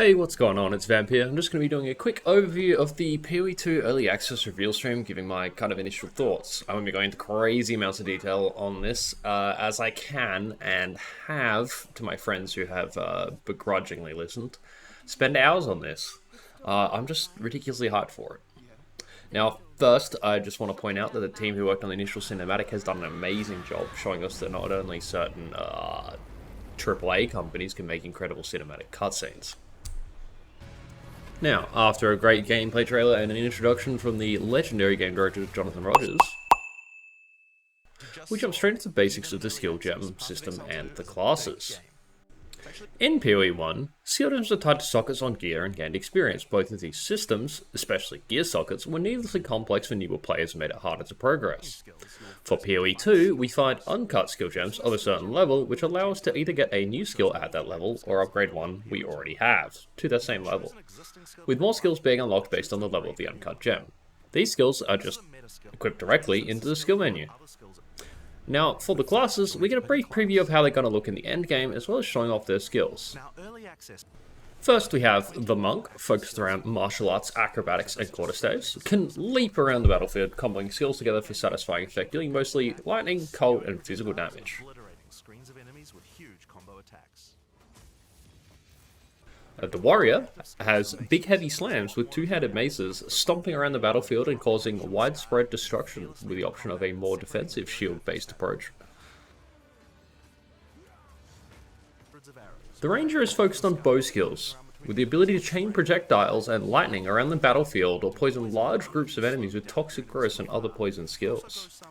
Hey, what's going on? It's Vamp here. I'm just going to be doing a quick overview of the PoE 2 Early Access reveal stream, giving my kind of initial thoughts. I won't be going into crazy amounts of detail on this, as I can and have, to my friends who have begrudgingly listened, spend hours on this. I'm just ridiculously hyped for it. Now, first, I just want to point out that the team who worked on the initial cinematic has done an amazing job showing us that not only certain AAA companies can make incredible cinematic cutscenes. Now, after a great gameplay trailer and an introduction from the legendary game director Jonathan Rogers, we jump straight into the basics of the skill gem system and the classes. In PoE 1, skill gems are tied to sockets on gear and gained experience. Both of these systems, especially gear sockets, were needlessly complex for newer players and made it harder to progress. For PoE 2, we find uncut skill gems of a certain level, which allow us to either get a new skill at that level, or upgrade one we already have, to that same level, with more skills being unlocked based on the level of the uncut gem. These skills are just equipped directly into the skill menu. Now, for the classes, we get a brief preview of how they're going to look in the endgame, as well as showing off their skills. First, we have the Monk, focused around martial arts, acrobatics, and quarter staves. Can leap around the battlefield, comboing skills together for satisfying effect, dealing mostly lightning, cold, and physical damage. The Warrior has big heavy slams with two-handed maces, stomping around the battlefield and causing widespread destruction, with the option of a more defensive shield-based approach. The Ranger is focused on bow skills, with the ability to chain projectiles and lightning around the battlefield or poison large groups of enemies with toxic growth and other poison skills.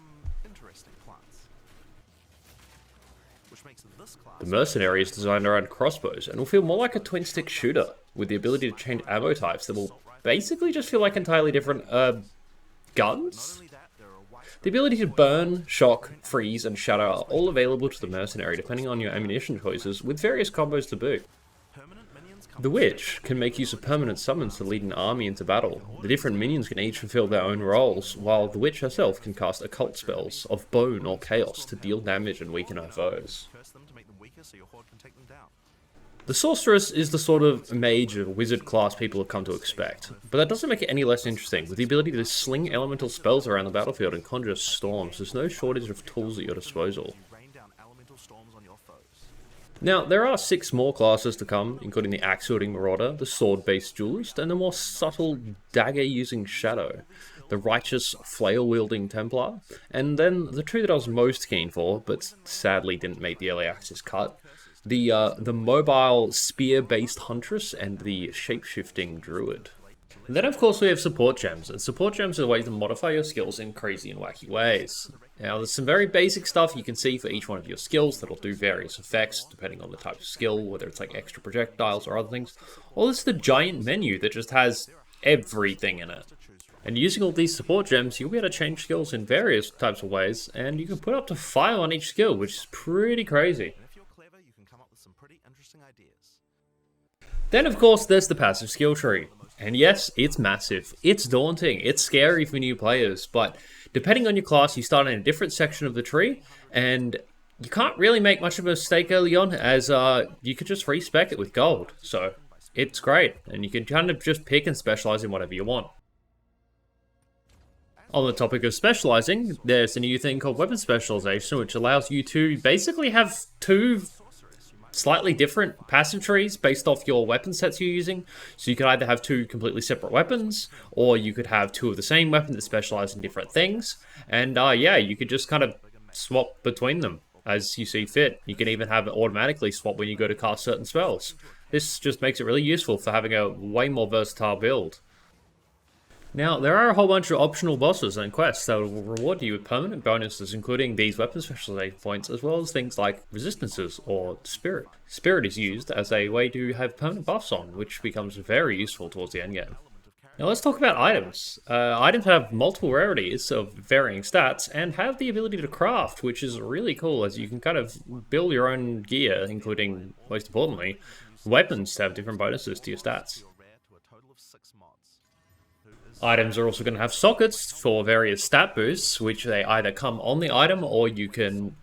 The Mercenary is designed around crossbows and will feel more like a twin-stick shooter, with the ability to change ammo types that will basically just feel like entirely different, guns? The ability to burn, shock, freeze, and shatter are all available to the Mercenary depending on your ammunition choices, with various combos to boot. The Witch can make use of permanent summons to lead an army into battle. The different minions can each fulfill their own roles, while the Witch herself can cast occult spells of bone or chaos to deal damage and weaken her foes. The Sorceress is the sort of mage or wizard class people have come to expect, but that doesn't make it any less interesting. With the ability to sling elemental spells around the battlefield and conjure storms, there's no shortage of tools at your disposal. Now, there are 6 more classes to come, including the axe-wielding Marauder, the sword-based Duelist, and the more subtle dagger-using Shadow, the righteous flail-wielding Templar, and then the 2 that I was most keen for, but sadly didn't make the early access cut, the mobile spear-based Huntress and the shape-shifting Druid. And then, of course, we have support gems, and support gems are a way to modify your skills in crazy and wacky ways. Now, there's some very basic stuff you can see for each one of your skills that'll do various effects, depending on the type of skill, whether it's like extra projectiles or other things. Or there's the giant menu that just has everything in it. And using all these support gems, you'll be able to change skills in various types of ways, and you can put up to 5 on each skill, which is pretty crazy. Then, of course, there's the passive skill tree. And yes, it's massive, it's daunting, it's scary for new players, but depending on your class, you start in a different section of the tree, and you can't really make much of a mistake early on, as you could just respec it with gold. So, it's great, and you can kind of just pick and specialize in whatever you want. On the topic of specializing, there's a new thing called weapon specialization, which allows you to basically have 2 slightly different passive trees based off your weapon sets you're using. So you could either have 2 completely separate weapons, or you could have 2 of the same weapon that specialize in different things. And yeah, you could just kind of swap between them as you see fit. You can even have it automatically swap when you go to cast certain spells. This just makes it really useful for having a way more versatile build. Now, there are a whole bunch of optional bosses and quests that will reward you with permanent bonuses, including these weapon specialization points, as well as things like resistances or spirit. Spirit is used as a way to have permanent buffs on, which becomes very useful towards the endgame. Now let's talk about items. Items have multiple rarities of varying stats and have the ability to craft, which is really cool, as you can kind of build your own gear, including, most importantly, weapons to have different bonuses to your stats. Items are also going to have sockets for various stat boosts, which they either come on the item, or you can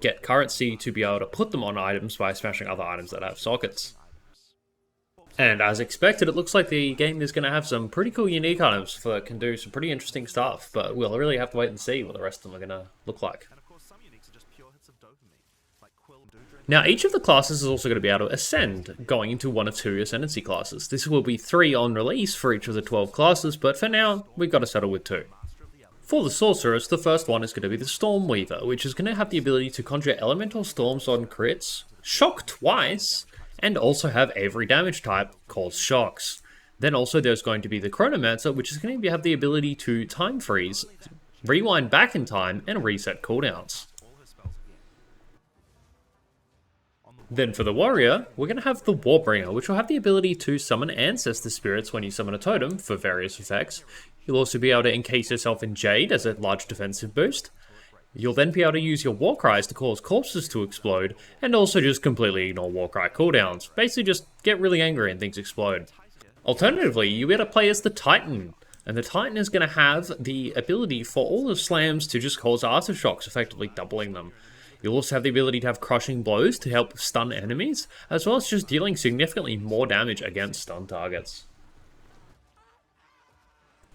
get currency to be able to put them on items by smashing other items that have sockets. And as expected, it looks like the game is going to have some pretty cool unique items that can do some pretty interesting stuff, but we'll really have to wait and see what the rest of them are going to look like. Now, each of the classes is also going to be able to ascend, going into one of two Ascendancy classes. This will be 3 on release for each of the 12 classes, but for now, we've got to settle with 2. For the Sorceress, the first one is going to be the Stormweaver, which is going to have the ability to conjure elemental storms on crits, shock twice, and also have every damage type cause shocks. Then also there's going to be the Chronomancer, which is going to have the ability to time freeze, rewind back in time, and reset cooldowns. Then for the Warrior, we're going to have the Warbringer, which will have the ability to summon Ancestor Spirits when you summon a totem for various effects. You'll also be able to encase yourself in Jade as a large defensive boost. You'll then be able to use your Warcries to cause corpses to explode, and also just completely ignore Warcry cooldowns. Basically just get really angry and things explode. Alternatively, you'll be able to play as the Titan, and the Titan is going to have the ability for all the slams to just cause aftershocks, effectively doubling them. You'll also have the ability to have crushing blows to help stun enemies, as well as just dealing significantly more damage against stun targets.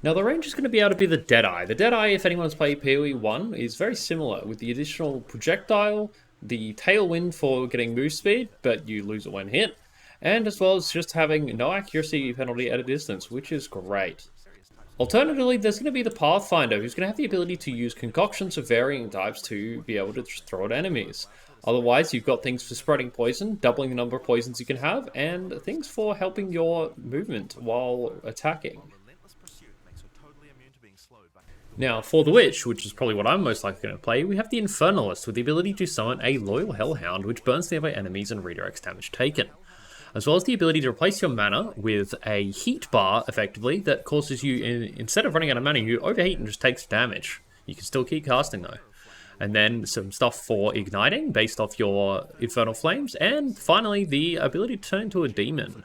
Now the range is going to be able to be the Deadeye. The Deadeye, if anyone's played PoE 1, is very similar, with the additional projectile, the tailwind for getting move speed, but you lose it when hit, and as well as just having no accuracy penalty at a distance, which is great. Alternatively, there's going to be the Pathfinder, who's going to have the ability to use concoctions of varying types to be able to just throw at enemies. Otherwise, you've got things for spreading poison, doubling the number of poisons you can have, and things for helping your movement while attacking. Now, for the Witch, which is probably what I'm most likely going to play, we have the Infernalist with the ability to summon a Loyal Hellhound, which burns nearby enemies and redirects damage taken. As well as the ability to replace your mana with a heat bar, effectively, that causes you, instead of running out of mana, you overheat and just takes damage. You can still keep casting, though. And then some stuff for igniting, based off your Infernal Flames, and finally, the ability to turn into a demon.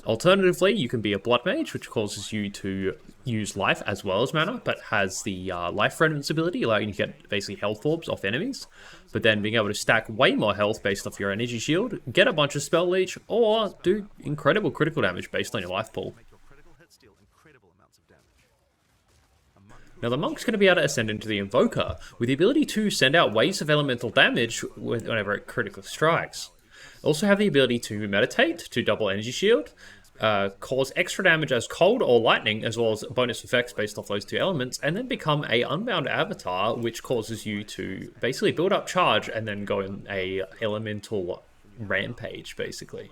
Alternatively, you can be a Blood Mage, which causes you to use life as well as mana, but has the life remnants ability, allowing you to get basically health orbs off enemies, but then being able to stack way more health based off your energy shield, get a bunch of spell leech, or do incredible critical damage based on your life pool. Now the Monk's going to be able to ascend into the Invoker, with the ability to send out waves of elemental damage whenever it critically strikes. Also have the ability to meditate, to double energy shield, cause extra damage as cold or lightning, as well as bonus effects based off those two elements, and then become a unbound avatar, which causes you to basically build up charge and then go in a elemental rampage, basically.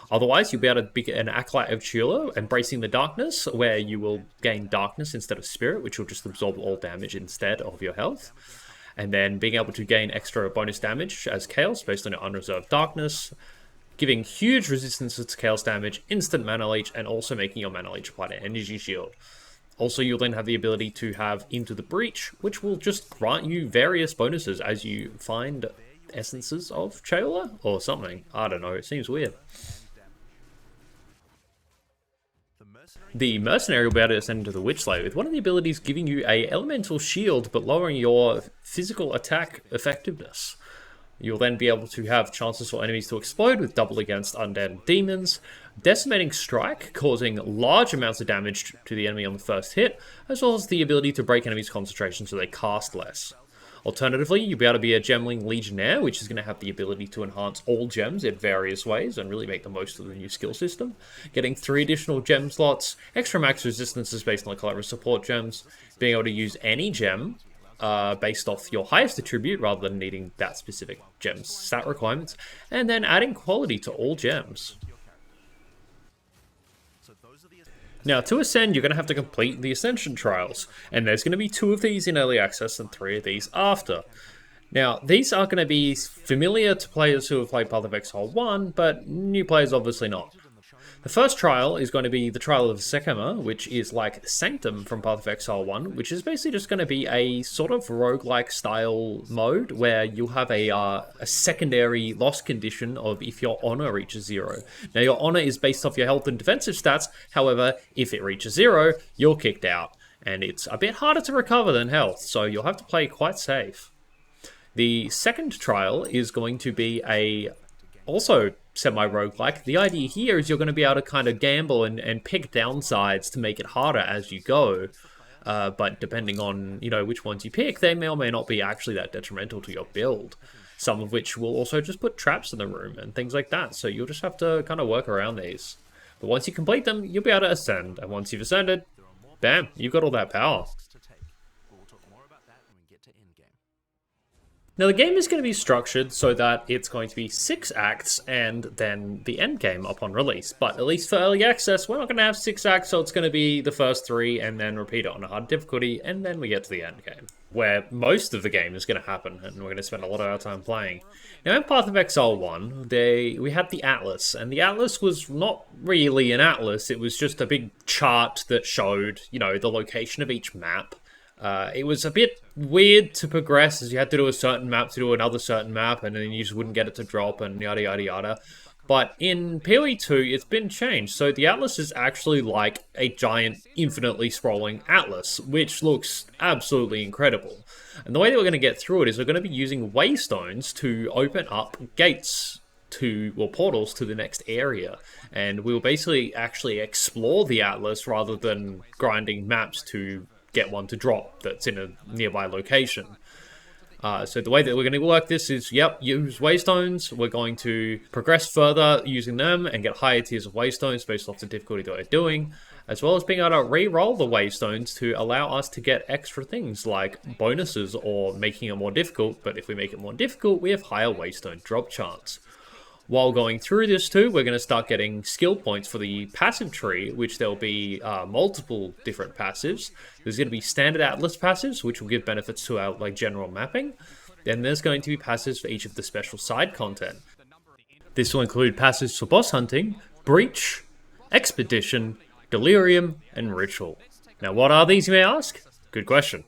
Otherwise, you'll be able to be an Acolyte of Chula, embracing the darkness, where you will gain darkness instead of spirit, which will just absorb all damage instead of your health. And then being able to gain extra bonus damage as Chaos based on your unreserved darkness, giving huge resistances to Chaos damage, instant mana leech, and also making your mana leech apply to energy shield. Also, you'll then have the ability to have Into the Breach, which will just grant you various bonuses as you find essences of Chaola or something. I don't know, it seems weird. The Mercenary will be able to ascend into the Witchslayer, with one of the abilities giving you a elemental shield but lowering your physical attack effectiveness. You'll then be able to have chances for enemies to explode with double against undead demons, Decimating Strike, causing large amounts of damage to the enemy on the first hit, as well as the ability to break enemies' concentration so they cast less. Alternatively, you'll be able to be a Gemling Legionnaire, which is going to have the ability to enhance all gems in various ways and really make the most of the new skill system. Getting 3 additional gem slots, extra max resistances based on the collaborative support gems, being able to use any gem based off your highest attribute rather than needing that specific gem's stat requirements, and then adding quality to all gems. Now, to ascend, you're going to have to complete the Ascension trials, and there's going to be 2 of these in early access and 3 of these after. Now, these are going to be familiar to players who have played Path of Exile 1, but new players obviously not. The first trial is going to be the Trial of Sekema, which is like Sanctum from Path of Exile 1, which is basically just going to be a sort of roguelike style mode where you'll have a secondary loss condition of if your honor reaches 0. Now, your honor is based off your health and defensive stats, however, if it reaches 0, you're kicked out, and it's a bit harder to recover than health, so you'll have to play quite safe. The second trial is going to be also semi-roguelike. The idea here is you're going to be able to kind of gamble and pick downsides to make it harder as you go. But depending on, which ones you pick, they may or may not be actually that detrimental to your build. Some of which will also just put traps in the room and things like that. So you'll just have to kind of work around these. But once you complete them, you'll be able to ascend. And once you've ascended, bam, you've got all that power. Now the game is going to be structured so that it's going to be 6 acts and then the end game upon release. But at least for early access, we're not going to have 6 acts, so it's going to be the first 3 and then repeat it on a hard difficulty, and then we get to the end game, where most of the game is going to happen, and we're going to spend a lot of our time playing. Now in Path of Exile 1, we had the Atlas, and the Atlas was not really an atlas, it was just a big chart that showed, the location of each map. It was a bit weird to progress, as you had to do a certain map to do another certain map, and then you just wouldn't get it to drop, and yada yada yada. But in PoE 2, it's been changed, so the Atlas is actually like a giant, infinitely scrolling atlas, which looks absolutely incredible. And the way that we're going to get through it is we're going to be using waystones to open up gates or portals to the next area, and we'll basically actually explore the Atlas rather than grinding maps to get one to drop that's in a nearby location. So the way that we're going to work this is, use waystones. We're going to progress further using them and get higher tiers of waystones based off the difficulty that we're doing, as well as being able to re-roll the waystones to allow us to get extra things like bonuses or making it more difficult. But if we make it more difficult, we have higher waystone drop chance. While going through this too, we're going to start getting skill points for the passive tree, which there'll be multiple different passives. There's going to be standard Atlas passives, which will give benefits to our general mapping. Then there's going to be passives for each of the special side content. This will include passives for boss hunting, breach, expedition, delirium, and ritual. Now what are these, you may ask? Good question.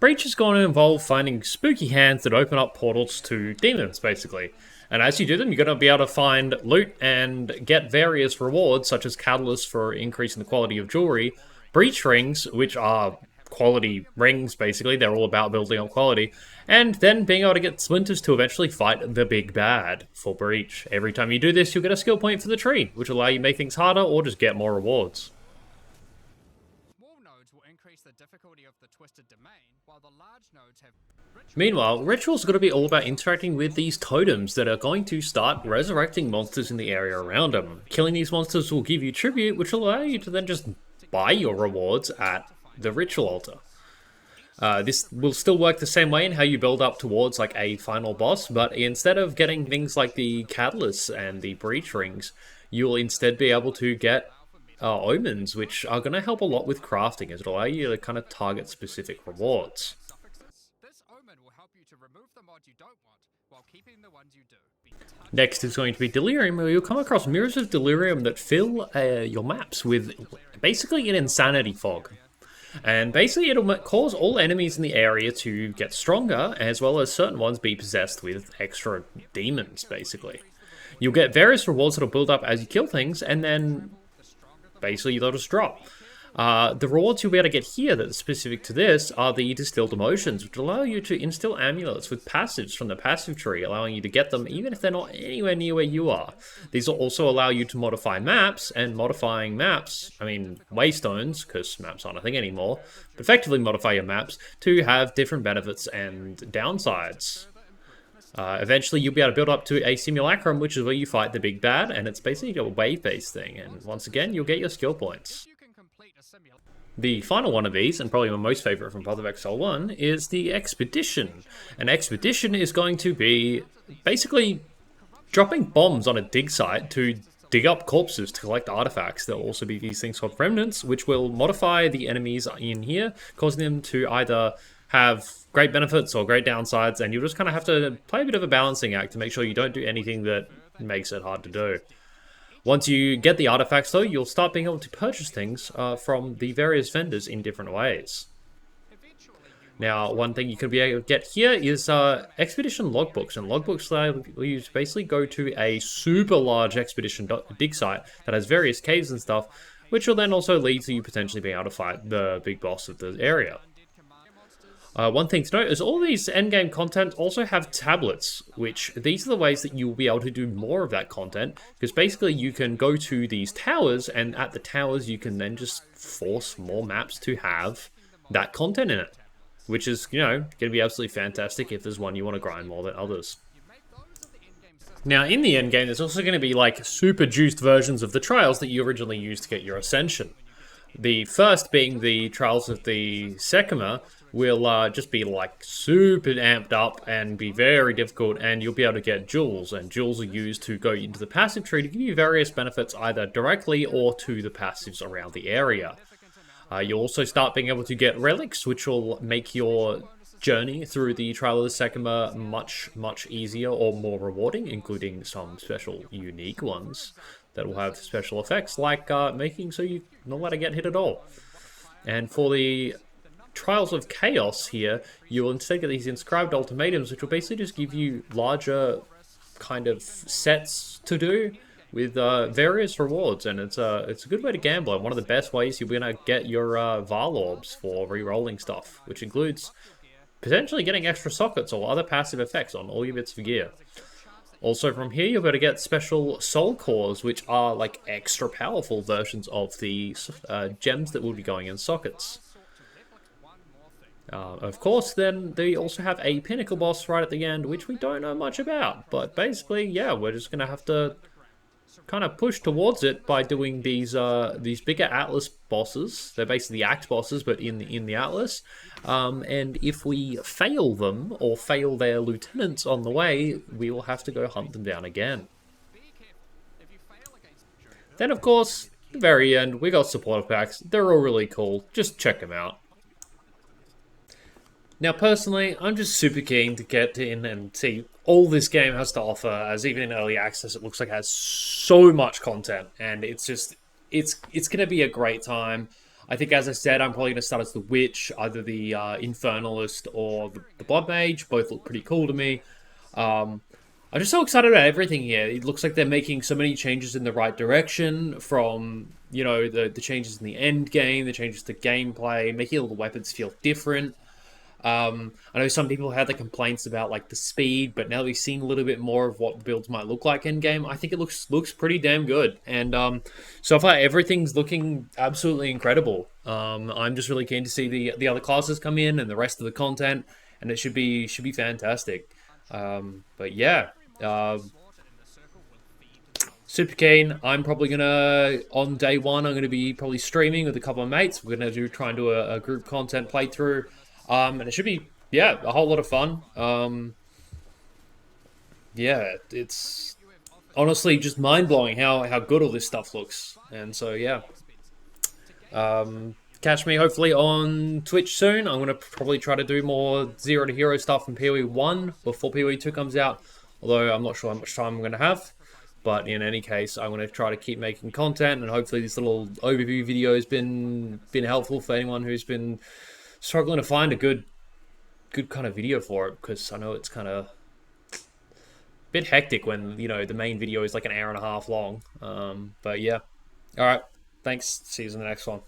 Breach is going to involve finding spooky hands that open up portals to demons, basically. And as you do them, you're going to be able to find loot and get various rewards, such as catalysts for increasing the quality of jewelry, breach rings, which are quality rings, basically. They're all about building up quality. And then being able to get splinters to eventually fight the big bad for breach. Every time you do this, you'll get a skill point for the tree, which will allow you to make things harder or just get more rewards. Small nodes will increase the difficulty of the twisted domain, while the large nodes have... Meanwhile, Ritual's got to be all about interacting with these totems that are going to start resurrecting monsters in the area around them. Killing these monsters will give you tribute, which will allow you to then just buy your rewards at the Ritual altar. This will still work the same way in how you build up towards like a final boss, but instead of getting things like the catalysts and the breach rings, you'll instead be able to get omens, which are going to help a lot with crafting, as it'll allow you to kind of target specific rewards. Next is going to be Delirium, where you'll come across mirrors of Delirium that fill your maps with basically an insanity fog. And basically it'll cause all enemies in the area to get stronger, as well as certain ones be possessed with extra demons, basically. You'll get various rewards that'll build up as you kill things, and then basically they'll just drop. The rewards you'll be able to get here that are specific to this are the Distilled Emotions, which allow you to instill amulets with passives from the passive tree, allowing you to get them even if they're not anywhere near where you are. These will also allow you to modify maps, and modifying maps, waystones, because maps aren't a thing anymore, but effectively modify your maps to have different benefits and downsides. Eventually you'll be able to build up to a simulacrum, which is where you fight the big bad, and it's basically a wave-based thing, and once again you'll get your skill points. The final one of these, and probably my most favourite from Path of Exile 1, is the Expedition. An Expedition is going to be basically dropping bombs on a dig site to dig up corpses to collect artifacts. There'll also be these things called remnants, which will modify the enemies in here, causing them to either have great benefits or great downsides, and you'll just kind of have to play a bit of a balancing act to make sure you don't do anything that makes it hard to do. Once you get the artifacts though, you'll start being able to purchase things from the various vendors in different ways. Now, one thing you can be able to get here is expedition logbooks, and logbooks allow you to basically go to a super large expedition dig site that has various caves and stuff, which will then also lead to you potentially being able to fight the big boss of the area. One thing to note is all these endgame content also have tablets, which these are the ways that you'll be able to do more of that content, because basically you can go to these towers, and at the towers you can then just force more maps to have that content in it, which is, going to be absolutely fantastic if there's one you want to grind more than others. Now, in the endgame, there's also going to be like super juiced versions of the trials that you originally used to get your Ascension. The first being the Trials of the Sekima will just be like super amped up and be very difficult, and you'll be able to get jewels, and jewels are used to go into the passive tree to give you various benefits either directly or to the passives around the area. You'll also start being able to get relics, which will make your journey through the Trial of the Sekima much easier or more rewarding, including some special unique ones that will have special effects, like making so you're not allowed to get hit at all. And for the Trials of Chaos here, you will instead get these inscribed ultimatums, which will basically just give you larger kind of sets to do with various rewards, and it's a good way to gamble, and one of the best ways you're gonna get your Val orbs for re-rolling stuff, which includes potentially getting extra sockets or other passive effects on all your bits of gear. Also from here, you'll be able to get special soul cores, which are like extra powerful versions of the gems that will be going in sockets. Of course, then they also have a pinnacle boss right at the end, which we don't know much about. But basically, yeah, we're just going to have to kind of push towards it by doing these bigger Atlas bosses. They're basically the Axe bosses, but in the Atlas. And if we fail them or fail their lieutenants on the way, we will have to go hunt them down again. Then, of course, the very end, we got supporter packs. They're all really cool. Just check them out. Now, personally, I'm just super keen to get in and see all this game has to offer, as even in early access, it looks like it has so much content, and it's going to be a great time. I think, as I said, I'm probably going to start as the Witch, either the Infernalist or the Blood Mage. Both look pretty cool to me. I'm just so excited about everything here. It looks like they're making so many changes in the right direction, from, the changes in the end game, the changes to gameplay, making all the weapons feel different. I know some people had the complaints about like the speed, but now that we've seen a little bit more of what the builds might look like in game, I think it looks pretty damn good. And so far everything's looking absolutely incredible. I'm just really keen to see the other classes come in and the rest of the content, and it should be fantastic. But yeah. Super keen. I'm probably gonna, on day one, I'm gonna be probably streaming with a couple of mates. We're gonna try and do a group content playthrough. And it should be, yeah, a whole lot of fun. Yeah, it's honestly just mind-blowing how good all this stuff looks. And so, yeah. Catch me hopefully on Twitch soon. I'm going to probably try to do more Zero to Hero stuff in PoE 1 before PoE 2 comes out. Although I'm not sure how much time I'm going to have. But in any case, I'm going to try to keep making content, and hopefully this little overview video has been helpful for anyone who's been struggling to find a good kind of video for it, because I know it's kind of a bit hectic when, the main video is like an hour and a half long. But yeah. All right. Thanks. See you in the next one.